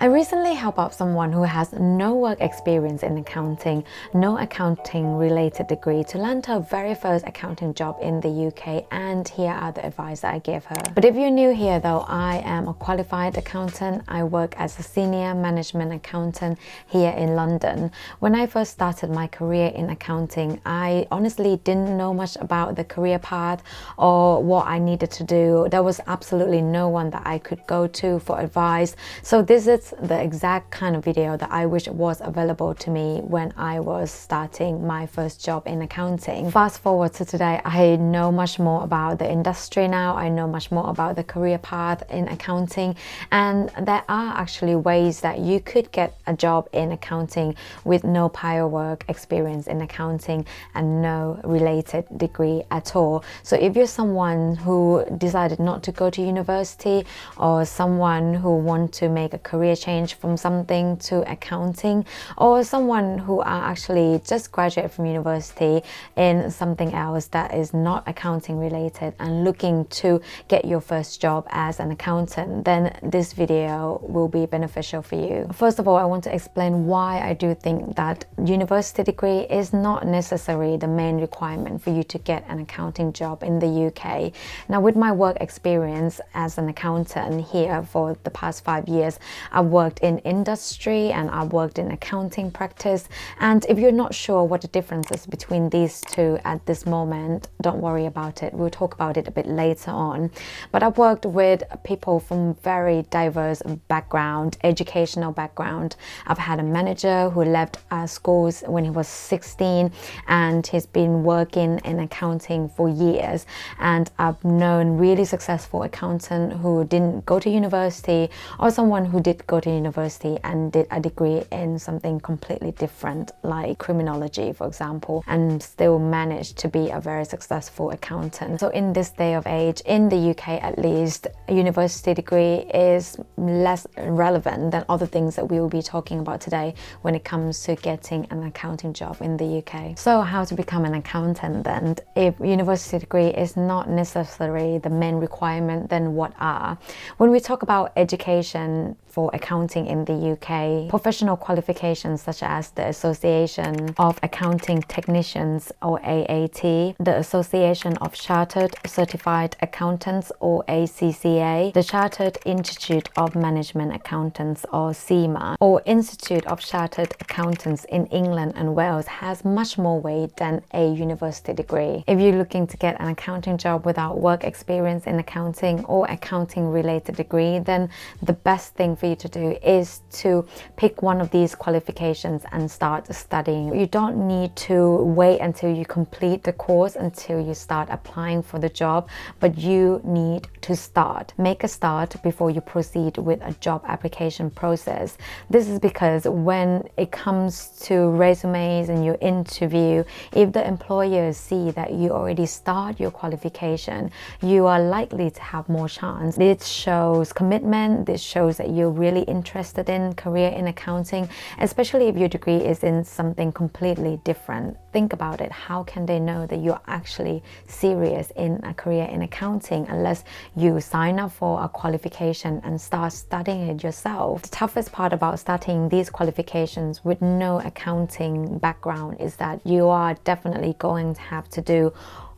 recently helped out someone who has no work experience in accounting, no accounting related degree to land her very first accounting job in the UK, and here are the advice that I gave her. But if you're new here though, I am a qualified accountant. I work as a senior management accountant here in London. When I first started my career in accounting, I honestly didn't know much about the career path or what I needed to do. There was absolutely no one that I could go to for advice. So this is the exact kind of video that I wish was available to me when I was starting my first job in accounting. Fast forward to today, I know much more about the industry now. I know much more about the career path in accounting, and there are actually ways that you could get a job in accounting with no prior work experience in accounting and no related degree at all. So if you're someone who decided not to go to university, or someone who wants to make a career change from something to accounting, or someone who are actually just graduated from university in something else that is not accounting related and looking to get your first job as an accountant, then this video will be beneficial for you. First of all, I want to explain why I do think that university degree is not necessarily the main requirement for you to get an accounting job in the UK. Now, with my work experience as an accountant here for the past 5 years, I've worked in industry and I've worked in accounting practice. And if you're not sure what the difference is between these two at this moment, don't worry about it. We'll talk about it a bit later on. But I've worked with people from very diverse background, educational background. I've had a manager who left schools when he was 16 and he's been working in accounting for years. And I've known really successful accountant who didn't go to university, or someone who did go to university and did a degree in something completely different, like criminology, for example, and still managed to be a very successful accountant. So in this day of age, in the UK at least, a university degree is less relevant than other things that we will be talking about today when it comes to getting an accounting job in the UK. So how to become an accountant then? If university degree is not necessarily the main requirement, then what are? When we talk about education for accounting in the UK, professional qualifications such as the Association of Accounting Technicians or AAT, the Association of Chartered Certified Accountants or ACCA, the Chartered Institute of Management Accountants or CIMA, or Institute of Chartered Accountants in England and Wales has much more weight than a university degree. If you're looking to get an accounting job without work experience in accounting or accounting related degree, then the best thing for you to do is to pick one of these qualifications and start studying. You don't need to wait until you complete the course until you start applying for the job, but you need to start. Make a start before you proceed with a job application process. This is because when it comes to resumes and your interview, if the employers see that you already start your qualification, you are likely to have more chance. This shows commitment. This shows that you're really interested in career in accounting, especially if your degree is in something completely different. Think about it. How can they know that you're actually serious in a career in accounting unless you sign up for a qualification and start studying it yourself? The toughest part about starting these qualifications with no accounting background is that you are definitely going to have to do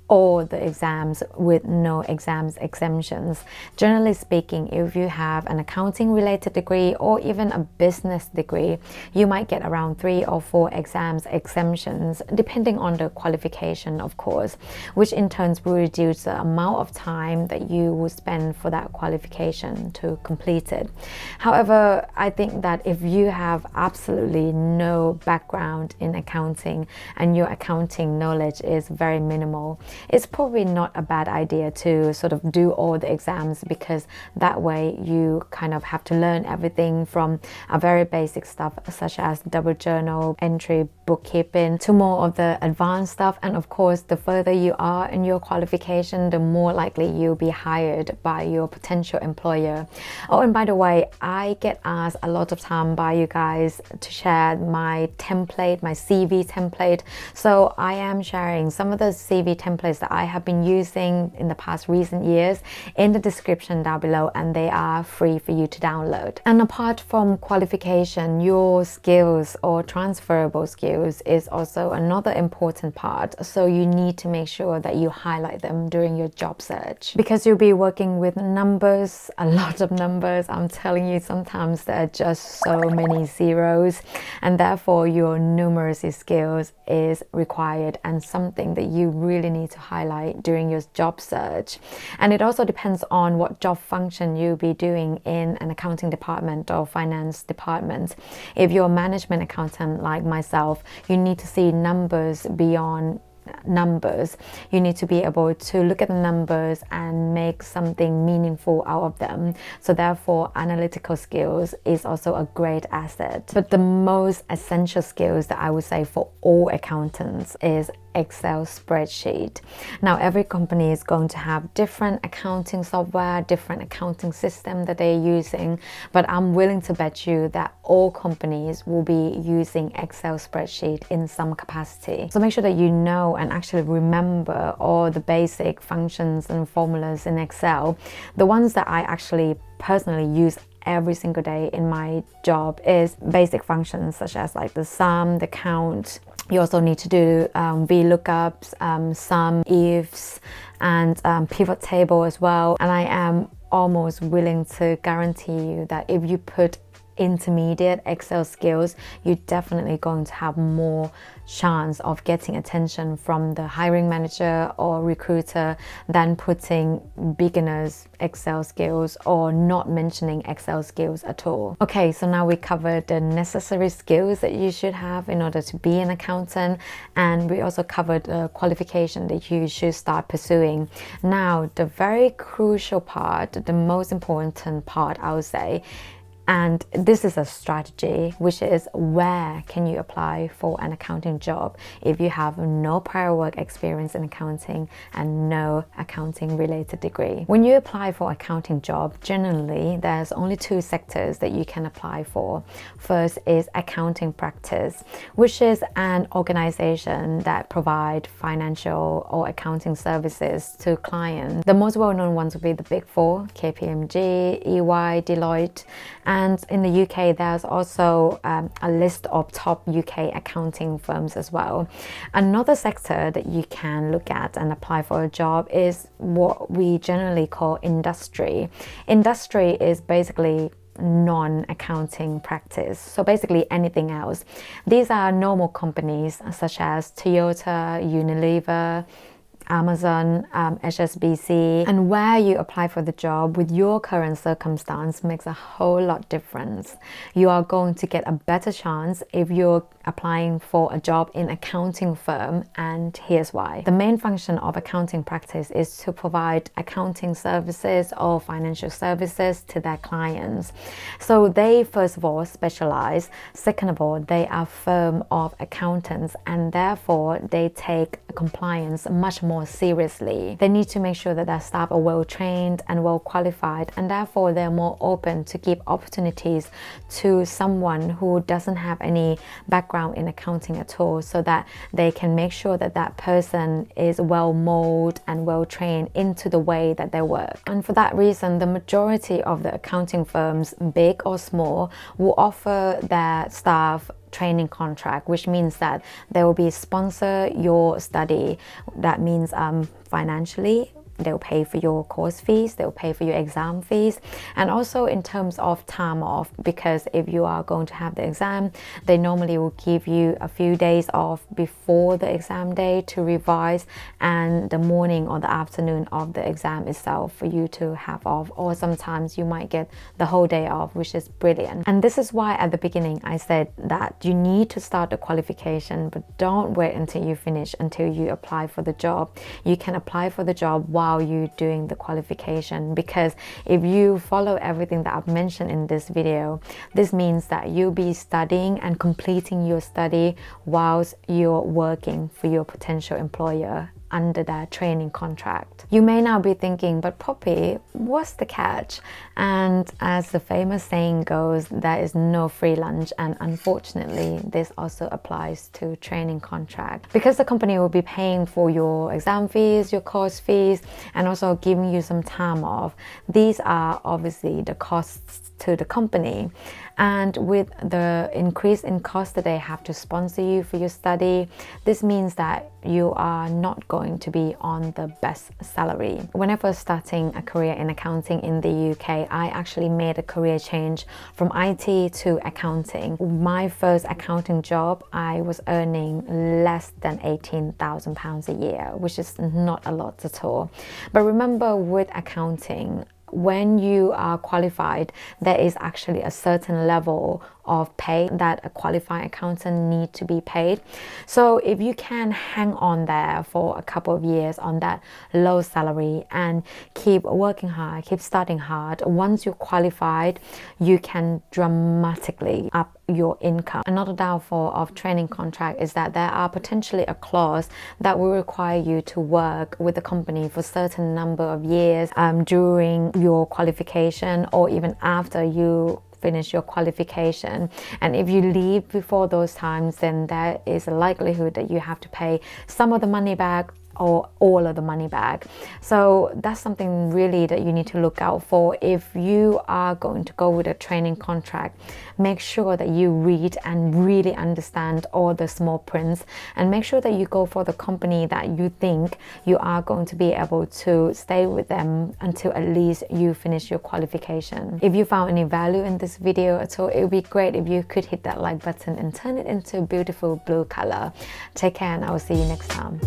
all the exams with no exams exemptions. Generally speaking, if you have an accounting related degree or even a business degree, you might get around 3 or 4 exams exemptions, depending on the qualification, of course, which in turn will reduce the amount of time that you will spend for that qualification to complete it. However, I think that if you have absolutely no background in accounting and your accounting knowledge is very minimal, it's probably not a bad idea to sort of do all the exams, because that way you kind of have to learn everything from a very basic stuff such as double journal entry, bookkeeping, to more of the advanced stuff. And of course, the further you are in your qualification, the more likely you'll be hired by your potential employer. Oh, and by the way, I get asked a lot of time by you guys to share my template, my CV template. So I am sharing some of the CV template templates that I have been using in the past recent years in the description down below, and they are free for you to download. And apart from qualification, your skills or transferable skills is also another important part. So you need to make sure that you highlight them during your job search, because you'll be working with numbers, a lot of numbers. I'm telling you, sometimes there are just so many zeros, and therefore your numeracy skills is required and something that you really need to highlight during your job search. And it also depends on what job function you'll be doing in an accounting department or finance department. If you're a management accountant like myself, you need to see numbers beyond numbers. You need to be able to look at the numbers and make something meaningful out of them. So therefore, analytical skills is also a great asset. But the most essential skills that I would say for all accountants is Excel spreadsheet. Now, every company is going to have different accounting software, different accounting system that they're using, but I'm willing to bet you that all companies will be using Excel spreadsheet in some capacity. So make sure that you know and actually remember all the basic functions and formulas in Excel. The ones that I actually personally use every single day in my job is basic functions such as like the sum, the count. You also need to do VLOOKUPs, sum, ifs, and pivot table as well. And I am almost willing to guarantee you that if you put intermediate Excel skills, you're definitely going to have more chance of getting attention from the hiring manager or recruiter than putting beginners Excel skills or not mentioning Excel skills at all. Okay, so now we covered the necessary skills that you should have in order to be an accountant, and we also covered the qualification that you should start pursuing. Now, the very crucial part, the most important part, I would say, and this is a strategy, which is where can you apply for an accounting job if you have no prior work experience in accounting and no accounting related degree. When you apply for accounting job, generally there's only two sectors that you can apply for. First is accounting practice, which is an organization that provide financial or accounting services to clients. The most well-known ones would be the Big Four, KPMG, EY, Deloitte. And in the UK, there's also a list of top UK accounting firms as well. Another sector that you can look at and apply for a job is what we generally call industry. Industry is basically non-accounting practice, so basically anything else. These are normal companies such as Toyota, Unilever, Amazon, HSBC, and where you apply for the job with your current circumstance makes a whole lot difference. You are going to get a better chance if you're applying for a job in accounting firm, and here's why. The main function of accounting practice is to provide accounting services or financial services to their clients. So they first of all specialize, second of all they are a firm of accountants, and therefore they take compliance much more seriously. They need to make sure that their staff are well trained and well qualified, and therefore they're more open to give opportunities to someone who doesn't have any background in accounting at all, so that they can make sure that that person is well molded and well trained into the way that they work. And for that reason, the majority of the accounting firms, big or small, will offer their staff training contract, which means that they will be sponsor your study. That means financially they'll pay for your course fees, they'll pay for your exam fees, and also in terms of time off, because if you are going to have the exam, they normally will give you a few days off before the exam day to revise, and the morning or the afternoon of the exam itself for you to have off, or sometimes you might get the whole day off, which is brilliant. And this is why at the beginning I said that you need to start the qualification, but don't wait until you finish, until you apply for the job. You can apply for the job while you're doing the qualification, because if you follow everything that I've mentioned in this video, this means that you'll be studying and completing your study whilst you're working for your potential employer under their training contract. You may now be thinking, but Poppy, what's the catch? And as the famous saying goes, there is no free lunch, and unfortunately this also applies to training contract. Because the company will be paying for your exam fees, your course fees, and also giving you some time off, these are obviously the costs to the company. And with the increase in cost that they have to sponsor you for your study, this means that you are not going to be on the best salary. When I was starting a career in accounting in the UK, I actually made a career change from IT to accounting. My first accounting job, I was earning less than £18,000 a year, which is not a lot at all. But remember, with accounting, when you are qualified, there is actually a certain level of pay that a qualified accountant need to be paid. So if you can hang on there for a couple of years on that low salary and keep working hard, keep studying hard, once you're qualified, you can dramatically up your income. Another downfall of training contract is that there are potentially a clause that will require you to work with the company for a certain number of years during your qualification, or even after you finish your qualification. And if you leave before those times, then there is a likelihood that you have to pay some of the money back or all of the money back. So that's something really that you need to look out for. If you are going to go with a training contract, make sure that you read and really understand all the small prints, and make sure that you go for the company that you think you are going to be able to stay with them until at least you finish your qualification. If you found any value in this video at all, it would be great if you could hit that like button and turn it into a beautiful blue color. Take care, and I will see you next time.